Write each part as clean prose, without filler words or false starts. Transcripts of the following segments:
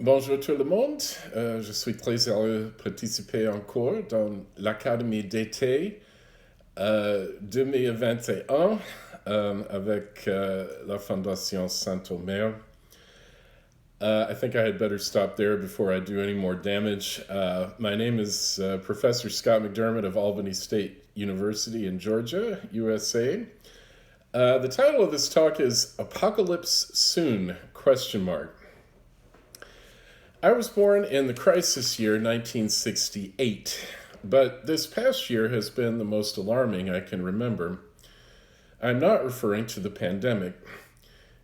Bonjour tout le monde. Je suis très heureux de participer encore dans l'Académie d'été 2021 avec la Fondation Saint-Omer. I think I had better stop there before I do any more damage. My name is Professor Scott McDermott of Albany State University in Georgia, USA. The title of this talk is Apocalypse Soon? I was born in the crisis year 1968, but this past year has been the most alarming I can remember. I'm not referring to the pandemic.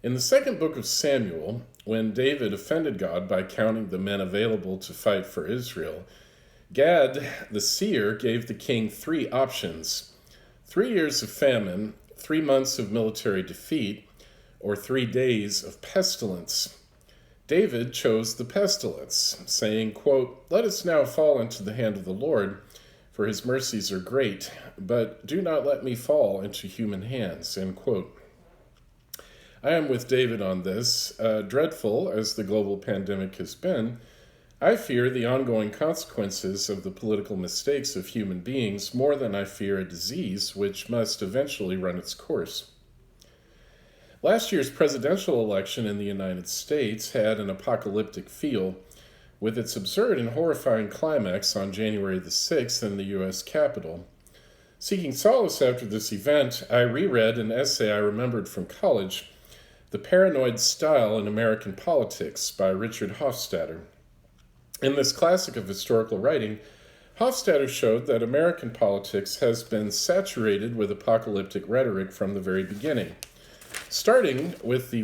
In the second book of Samuel, when David offended God by counting the men available to fight for Israel, Gad, the seer, gave the king three options: 3 years of famine, 3 months of military defeat, or 3 days of pestilence. David chose the pestilence, saying, quote, "Let us now fall into the hand of the Lord, for his mercies are great, but do not let me fall into human hands," end quote. I am with David on this. Dreadful as the global pandemic has been, I fear the ongoing consequences of the political mistakes of human beings more than I fear a disease which must eventually run its course. Last year's presidential election in the United States had an apocalyptic feel, with its absurd and horrifying climax on January the 6th in the U.S. Capitol. Seeking solace after this event, I reread an essay I remembered from college, "The Paranoid Style in American Politics" by Richard Hofstadter. In this classic of historical writing, Hofstadter showed that American politics has been saturated with apocalyptic rhetoric from the very beginning, starting with the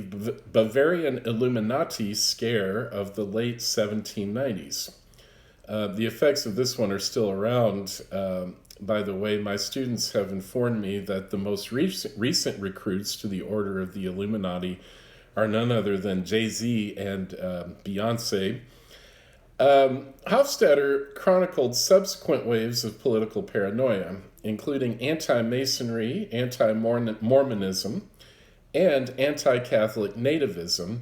Bavarian Illuminati scare of the late 1790s. The effects of this one are still around. By the way, my students have informed me that the most recent recruits to the Order of the Illuminati are none other than Jay-Z and Beyonce. Hofstadter chronicled subsequent waves of political paranoia, including anti-Masonry, anti-Mormonism, and anti-Catholic nativism,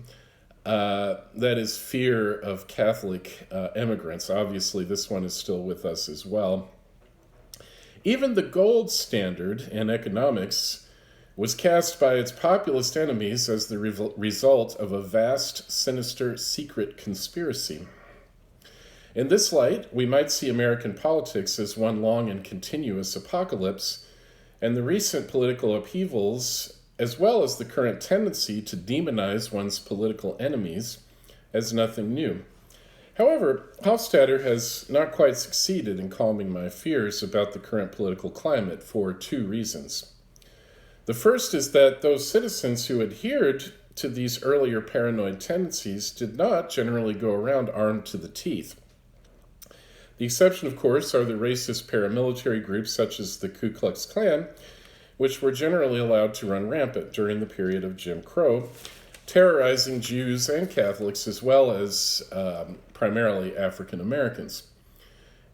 that is, fear of Catholic immigrants. Obviously, this one is still with us as well. Even the gold standard in economics was cast by its populist enemies as the result of a vast, sinister, secret conspiracy. In this light, we might see American politics as one long and continuous apocalypse, and the recent political upheavals, as well as the current tendency to demonize one's political enemies, as nothing new. However, Hofstadter has not quite succeeded in calming my fears about the current political climate for 2 reasons. The first is that those citizens who adhered to these earlier paranoid tendencies did not generally go around armed to the teeth. The exception, of course, are the racist paramilitary groups such as the Ku Klux Klan, which were generally allowed to run rampant during the period of Jim Crow, terrorizing Jews and Catholics as well as primarily African Americans.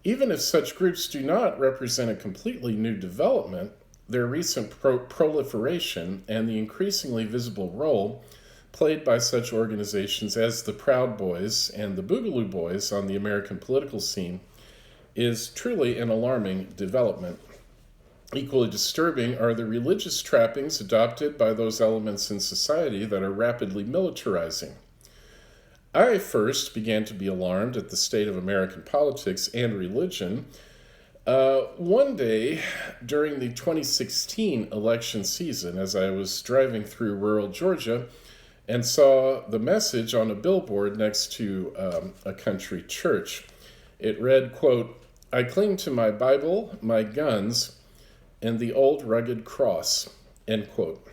Even if such groups do not represent a completely new development, their recent proliferation and the increasingly visible role played by such organizations as the Proud Boys and the Boogaloo Boys on the American political scene is truly an alarming development. Equally disturbing are the religious trappings adopted by those elements in society that are rapidly militarizing. I first began to be alarmed at the state of American politics and religion one day during the 2016 election season, as I was driving through rural Georgia and saw the message on a billboard next to a country church. It read, quote, "I cling to my Bible, my guns, and the old rugged cross," end quote.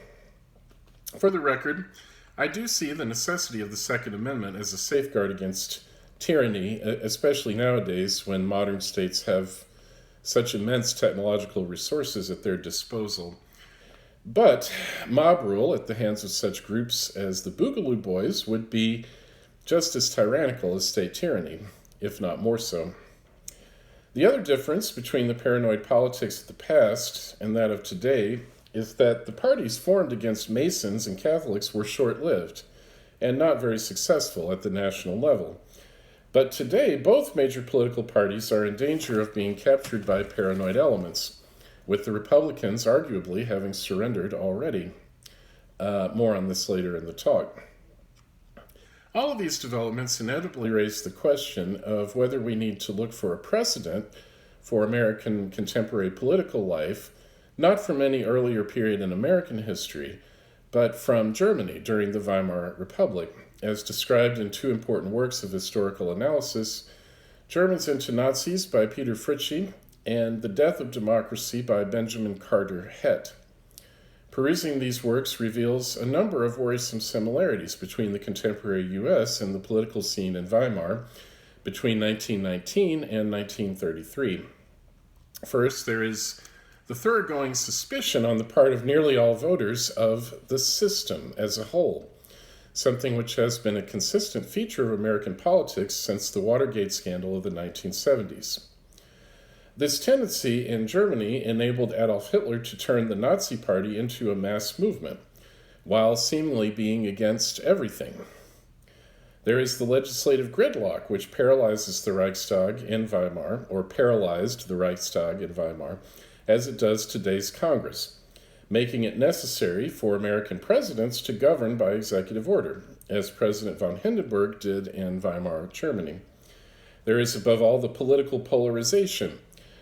For the record, I do see the necessity of the Second Amendment as a safeguard against tyranny, especially nowadays when modern states have such immense technological resources at their disposal. But mob rule at the hands of such groups as the Boogaloo Boys would be just as tyrannical as state tyranny, if not more so. The other difference between the paranoid politics of the past and that of today is that the parties formed against Masons and Catholics were short-lived, and not very successful at the national level. But today, both major political parties are in danger of being captured by paranoid elements, with the Republicans arguably having surrendered already. More on this later in the talk. All of these developments inevitably raise the question of whether we need to look for a precedent for American contemporary political life, not from any earlier period in American history, but from Germany during the Weimar Republic, as described in two important works of historical analysis, Germans into Nazis by Peter Fritsche and The Death of Democracy by Benjamin Carter Hett. Perusing these works reveals a number of worrisome similarities between the contemporary U.S. and the political scene in Weimar between 1919 and 1933. First, there is the thoroughgoing suspicion on the part of nearly all voters of the system as a whole, something which has been a consistent feature of American politics since the Watergate scandal of the 1970s. This tendency in Germany enabled Adolf Hitler to turn the Nazi Party into a mass movement, while seemingly being against everything. There is the legislative gridlock, which paralyzes the Reichstag in Weimar, or paralyzed the Reichstag in Weimar, as it does today's Congress, making it necessary for American presidents to govern by executive order, as President von Hindenburg did in Weimar, Germany. There is, above all, the political polarization,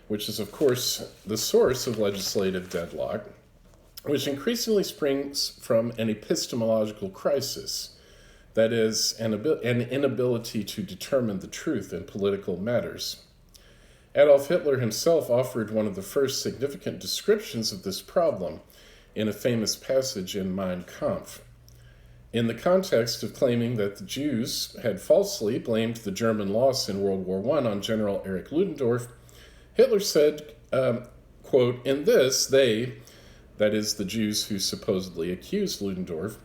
which is, of course, the source of legislative deadlock, which increasingly springs from an epistemological crisis, that is, an inability to determine the truth in political matters. Adolf Hitler himself offered one of the first significant descriptions of this problem in a famous passage in Mein Kampf. In the context of claiming that the Jews had falsely blamed the German loss in World War I on General Erich Ludendorff, Hitler said, quote, "In this, they," that is, the Jews who supposedly accused Ludendorff,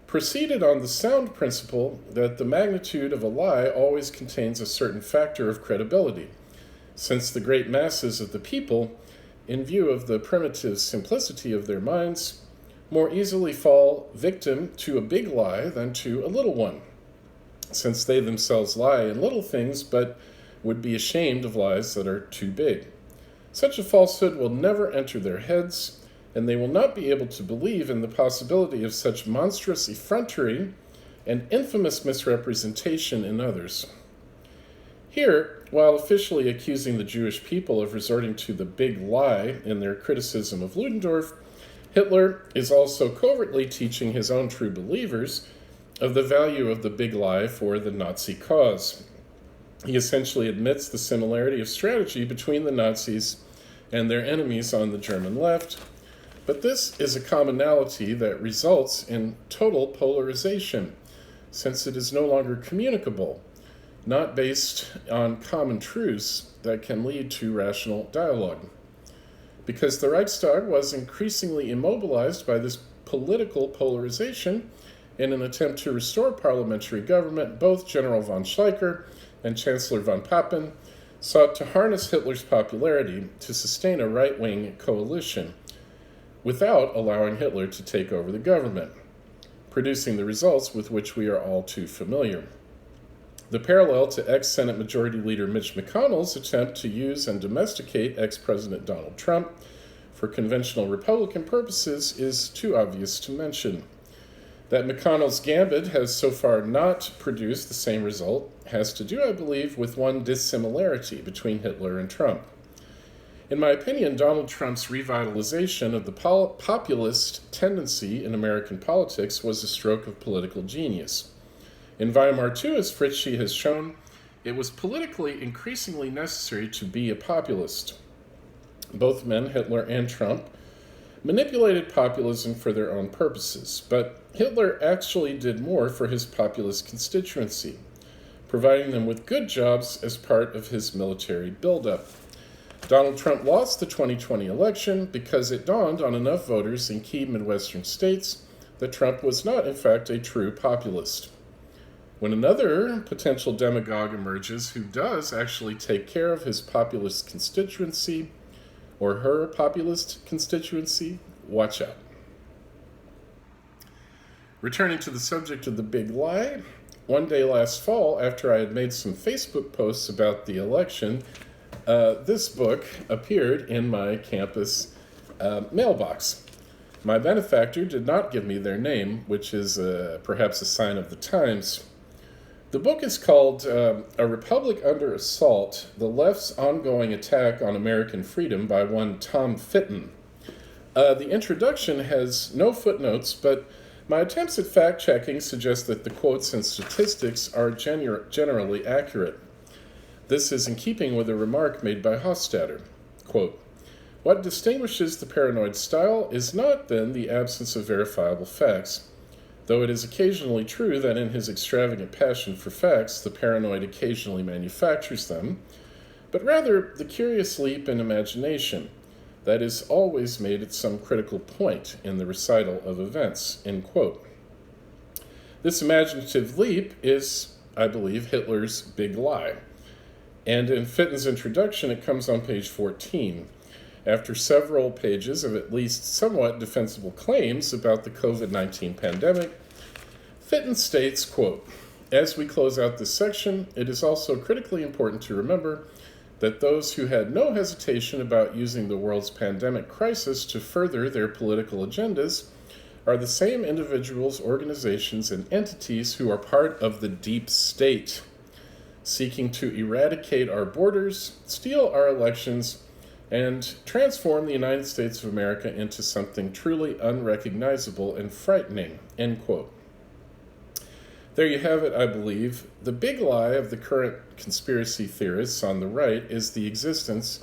"proceeded on the sound principle that the magnitude of a lie always contains a certain factor of credibility, since the great masses of the people, in view of the primitive simplicity of their minds, more easily fall victim to a big lie than to a little one, since they themselves lie in little things, but would be ashamed of lies that are too big. Such a falsehood will never enter their heads, and they will not be able to believe in the possibility of such monstrous effrontery and infamous misrepresentation in others." Here, while officially accusing the Jewish people of resorting to the big lie in their criticism of Ludendorff, Hitler is also covertly teaching his own true believers of the value of the big lie for the Nazi cause. He essentially admits the similarity of strategy between the Nazis and their enemies on the German left, but this is a commonality that results in total polarization, since it is no longer communicable, not based on common truths that can lead to rational dialogue. Because the Reichstag was increasingly immobilized by this political polarization, in an attempt to restore parliamentary government, both General von Schleicher and Chancellor von Papen sought to harness Hitler's popularity to sustain a right-wing coalition without allowing Hitler to take over the government, producing the results with which we are all too familiar. The parallel to ex-Senate Majority Leader Mitch McConnell's attempt to use and domesticate ex-President Donald Trump for conventional Republican purposes is too obvious to mention. That McConnell's gambit has so far not produced the same result has to do, I believe, with one dissimilarity between Hitler and Trump. In my opinion, Donald Trump's revitalization of the populist tendency in American politics was a stroke of political genius. In Weimar too, as Fritsche has shown, it was politically increasingly necessary to be a populist. Both men, Hitler and Trump, manipulated populism for their own purposes, but Hitler actually did more for his populist constituency, providing them with good jobs as part of his military buildup. Donald Trump lost the 2020 election because it dawned on enough voters in key Midwestern states that Trump was not, in fact, a true populist. When another potential demagogue emerges who does actually take care of his populist constituency, or her populist constituency, watch out. Returning to the subject of the big lie, one day last fall, after I had made some Facebook posts about the election, this book appeared in my campus mailbox. My benefactor did not give me their name, which is perhaps a sign of the times. The book is called A Republic Under Assault, The Left's Ongoing Attack on American Freedom by one Tom Fitton. The introduction has no footnotes, but my attempts at fact-checking suggest that the quotes and statistics are generally accurate. This is in keeping with a remark made by Hofstadter. Quote, "What distinguishes the paranoid style is not, then, the absence of verifiable facts, though it is occasionally true that in his extravagant passion for facts, the paranoid occasionally manufactures them, but rather the curious leap in imagination that is always made at some critical point in the recital of events," end quote. This imaginative leap is, I believe, Hitler's big lie. And in Fitton's introduction, it comes on page 14. After several pages of at least somewhat defensible claims about the COVID-19 pandemic, Fitton states, quote, "As we close out this section, it is also critically important to remember that those who had no hesitation about using the world's pandemic crisis to further their political agendas are the same individuals, organizations, and entities who are part of the deep state, seeking to eradicate our borders, steal our elections, and transform the United States of America into something truly unrecognizable and frightening," end quote. There you have it, I believe. The big lie of the current conspiracy theorists on the right is the existence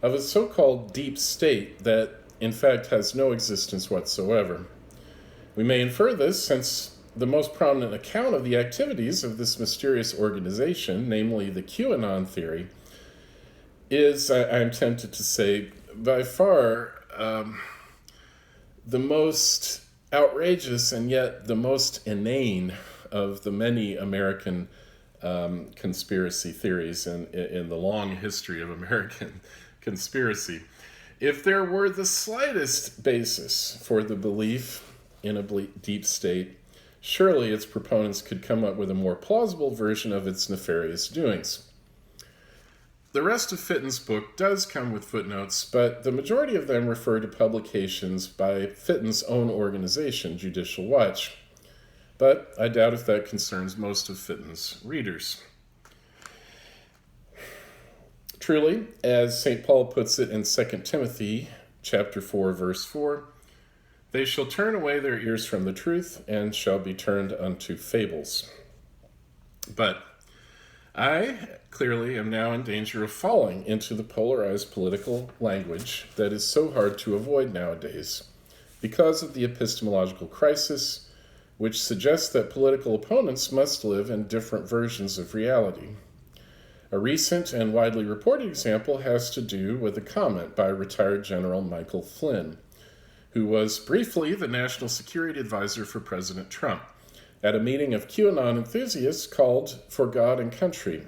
of a so-called deep state that, in fact, has no existence whatsoever. We may infer this since the most prominent account of the activities of this mysterious organization, namely the QAnon theory, is, I'm tempted to say, by far the most outrageous and yet the most inane of the many American conspiracy theories in the long history of American conspiracy. If there were the slightest basis for the belief in a deep state, surely its proponents could come up with a more plausible version of its nefarious doings. The rest of Fitton's book does come with footnotes, but the majority of them refer to publications by Fitton's own organization, Judicial Watch. But I doubt if that concerns most of Fitton's readers. Truly, as St. Paul puts it in 2 Timothy chapter 4, verse 4, "They shall turn away their ears from the truth, and shall be turned unto fables." But I clearly am now in danger of falling into the polarized political language that is so hard to avoid nowadays because of the epistemological crisis, which suggests that political opponents must live in different versions of reality. A recent and widely reported example has to do with a comment by retired General Michael Flynn, who was briefly the National Security Advisor for President Trump, at a meeting of QAnon enthusiasts called For God and Country.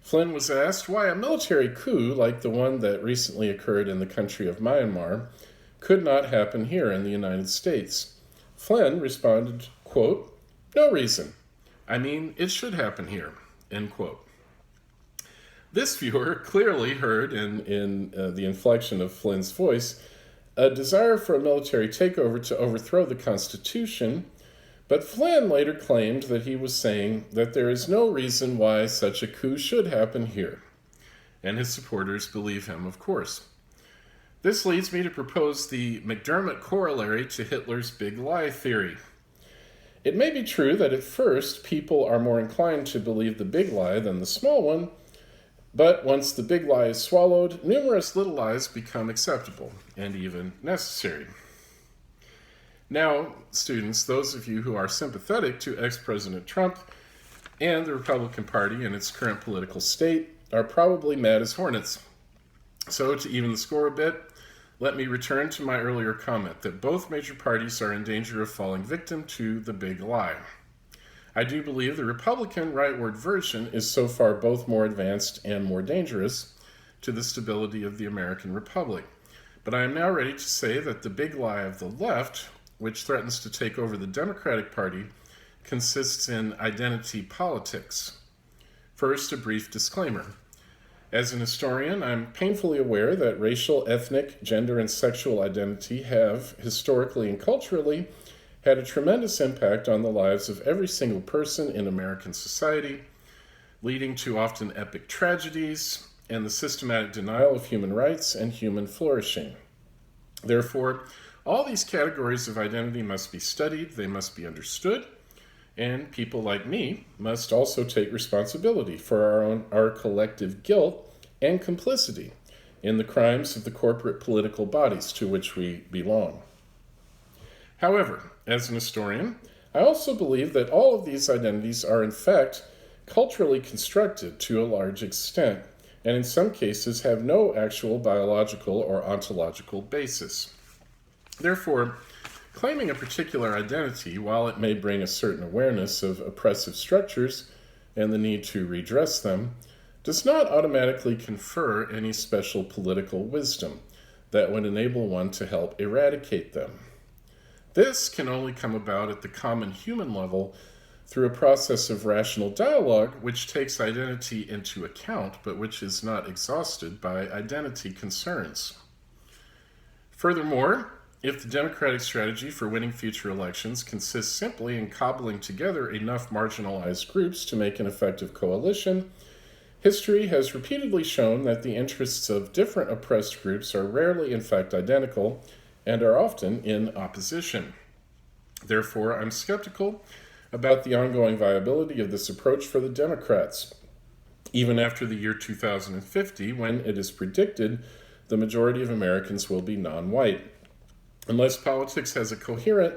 Flynn was asked why a military coup like the one that recently occurred in the country of Myanmar could not happen here in the United States. Flynn responded, quote, "No reason. I mean, it should happen here," end quote. This viewer clearly heard in the inflection of Flynn's voice a desire for a military takeover to overthrow the Constitution, but Flynn later claimed that he was saying that there is no reason why such a coup should happen here. And his supporters believe him, of course. This leads me to propose the McDermott corollary to Hitler's big lie theory. It may be true that at first people are more inclined to believe the big lie than the small one, but once the big lie is swallowed, numerous little lies become acceptable and even necessary. Now, students, those of you who are sympathetic to ex-President Trump and the Republican Party in its current political state are probably mad as hornets. So, to even the score a bit, let me return to my earlier comment that both major parties are in danger of falling victim to the big lie. I do believe the Republican rightward version is so far both more advanced and more dangerous to the stability of the American Republic. But I am now ready to say that the big lie of the left, which threatens to take over the Democratic Party, consists in identity politics. First, a brief disclaimer. As an historian, I'm painfully aware that racial, ethnic, gender, and sexual identity have, historically and culturally, had a tremendous impact on the lives of every single person in American society, leading to often epic tragedies and the systematic denial of human rights and human flourishing. Therefore, all these categories of identity must be studied, they must be understood, and people like me must also take responsibility for our collective guilt and complicity in the crimes of the corporate political bodies to which we belong. However, as an historian, I also believe that all of these identities are in fact culturally constructed to a large extent, and in some cases have no actual biological or ontological basis. Therefore, claiming a particular identity, while it may bring a certain awareness of oppressive structures and the need to redress them, does not automatically confer any special political wisdom that would enable one to help eradicate them. This can only come about at the common human level through a process of rational dialogue which takes identity into account, but which is not exhausted by identity concerns. Furthermore, if the Democratic strategy for winning future elections consists simply in cobbling together enough marginalized groups to make an effective coalition, history has repeatedly shown that the interests of different oppressed groups are rarely in fact identical and are often in opposition. Therefore, I'm skeptical about the ongoing viability of this approach for the Democrats, even after the year 2050, when it is predicted the majority of Americans will be non-white. Unless politics has a coherent,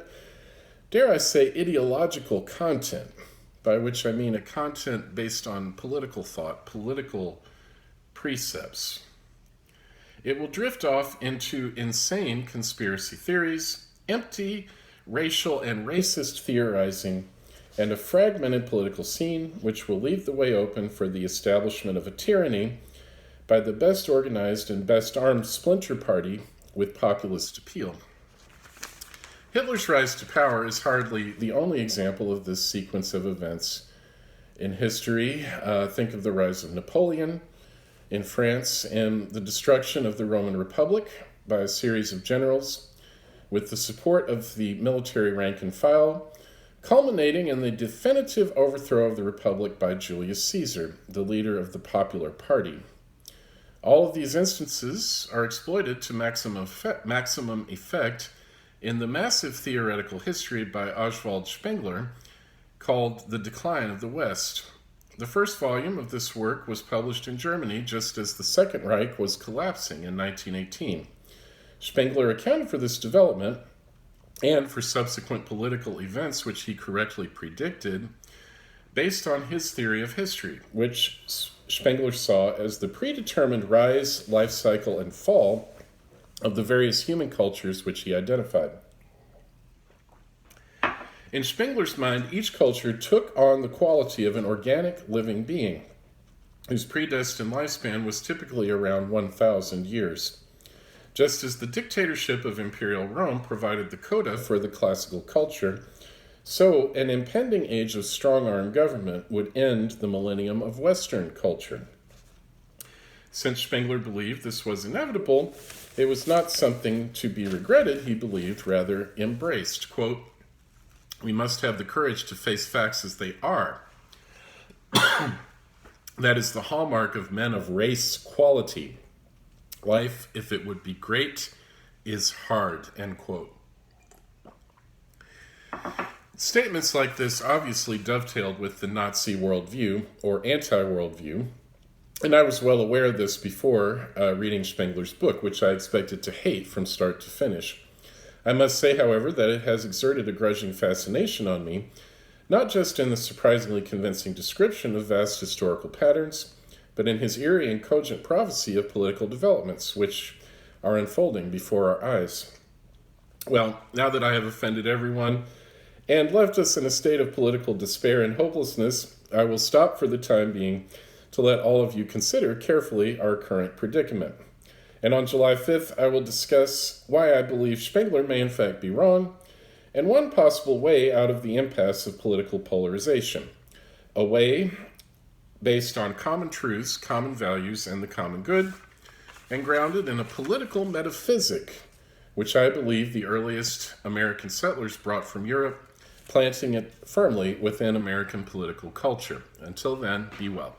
dare I say, ideological content, by which I mean a content based on political thought, political precepts, it will drift off into insane conspiracy theories, empty racial and racist theorizing, and a fragmented political scene which will leave the way open for the establishment of a tyranny by the best organized and best armed splinter party with populist appeal. Hitler's rise to power is hardly the only example of this sequence of events in history. Think of the rise of Napoleon in France and the destruction of the Roman Republic by a series of generals with the support of the military rank and file, culminating in the definitive overthrow of the Republic by Julius Caesar, the leader of the Popular Party. All of these instances are exploited to maximum effect in the massive theoretical history by Oswald Spengler called The Decline of the West. The first volume of this work was published in Germany just as the Second Reich was collapsing in 1918. Spengler accounted for this development and for subsequent political events which he correctly predicted based on his theory of history, which Spengler saw as the predetermined rise, life cycle, and fall of the various human cultures which he identified. In Spengler's mind, each culture took on the quality of an organic living being, whose predestined lifespan was typically around 1,000 years. Just as the dictatorship of Imperial Rome provided the coda for the classical culture, so an impending age of strong-arm government would end the millennium of Western culture. Since Spengler believed this was inevitable, it was not something to be regretted, he believed, rather embraced. Quote, "We must have the courage to face facts as they are. That is the hallmark of men of race quality. Life, if it would be great, is hard," end quote. Statements like this obviously dovetailed with the Nazi worldview, or anti-worldview, and I was well aware of this before reading Spengler's book, which I expected to hate from start to finish. I must say, however, that it has exerted a grudging fascination on me, not just in the surprisingly convincing description of vast historical patterns, but in his eerie and cogent prophecy of political developments, which are unfolding before our eyes. Well, now that I have offended everyone and left us in a state of political despair and hopelessness, I will stop for the time being to let all of you consider carefully our current predicament. And on July 5th, I will discuss why I believe Spengler may in fact be wrong, and one possible way out of the impasse of political polarization. A way based on common truths, common values, and the common good, and grounded in a political metaphysic, which I believe the earliest American settlers brought from Europe, planting it firmly within American political culture. Until then, be well.